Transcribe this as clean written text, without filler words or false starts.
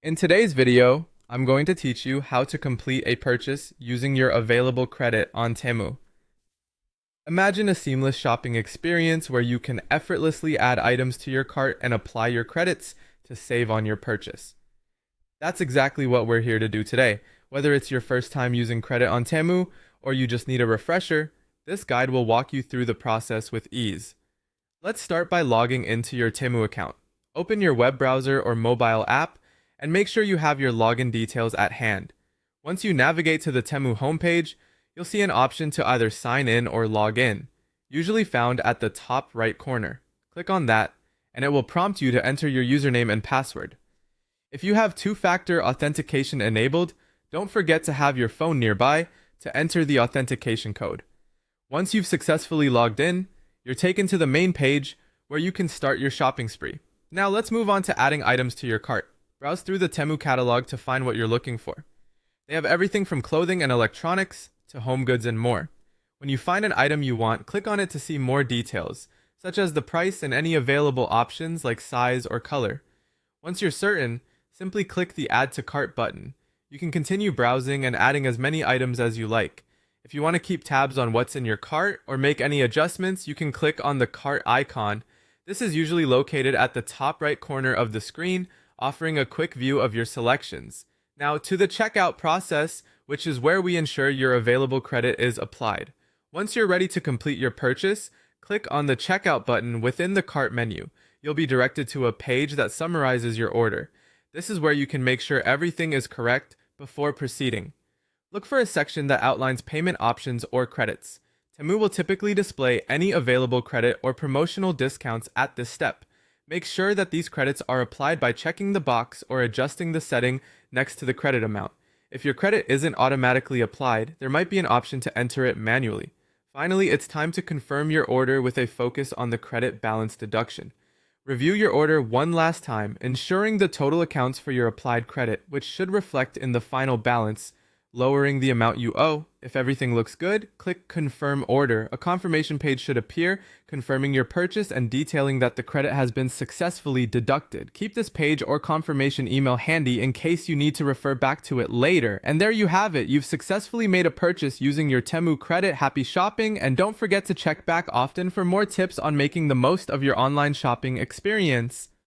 In today's video, I'm going to teach you how to complete a purchase using your available credit on Temu. Imagine a seamless shopping experience where you can effortlessly add items to your cart and apply your credits to save on your purchase. That's exactly what we're here to do today. Whether it's your first time using credit on Temu or you just need a refresher, this guide will walk you through the process with ease. Let's start by logging into your Temu account. Open your web browser or mobile app and make sure you have your login details at hand. Once you navigate to the Temu homepage, you'll see an option to either sign in or log in, usually found at the top right corner. Click on that, and it will prompt you to enter your username and password. If you have two-factor authentication enabled, don't forget to have your phone nearby to enter the authentication code. Once you've successfully logged in, you're taken to the main page where you can start your shopping spree. Now let's move on to adding items to your cart. Browse through the Temu catalog to find what you're looking for. They have everything from clothing and electronics to home goods and more. When you find an item you want, click on it to see more details, such as the price and any available options like size or color. Once you're certain, simply click the Add to Cart button. You can continue browsing and adding as many items as you like. If you want to keep tabs on what's in your cart or make any adjustments, you can click on the cart icon. This is usually located at the top right corner of the screen, offering a quick view of your selections. Now to the checkout process, which is where we ensure your available credit is applied. Once you're ready to complete your purchase, click on the checkout button within the cart menu. You'll be directed to a page that summarizes your order. This is where you can make sure everything is correct before proceeding. Look for a section that outlines payment options or credits. Temu will typically display any available credit or promotional discounts at this step. Make sure that these credits are applied by checking the box or adjusting the setting next to the credit amount. If your credit isn't automatically applied, there might be an option to enter it manually. Finally, it's time to confirm your order with a focus on the credit balance deduction. Review your order one last time, ensuring the total accounts for your applied credit, which should reflect in the final balance, lowering the amount you owe. If everything looks good, click Confirm Order. A confirmation page should appear, confirming your purchase and detailing that the credit has been successfully deducted. Keep this page or confirmation email handy in case you need to refer back to it later. And there you have it. You've successfully made a purchase using your Temu credit. Happy shopping, and don't forget to check back often for more tips on making the most of your online shopping experience.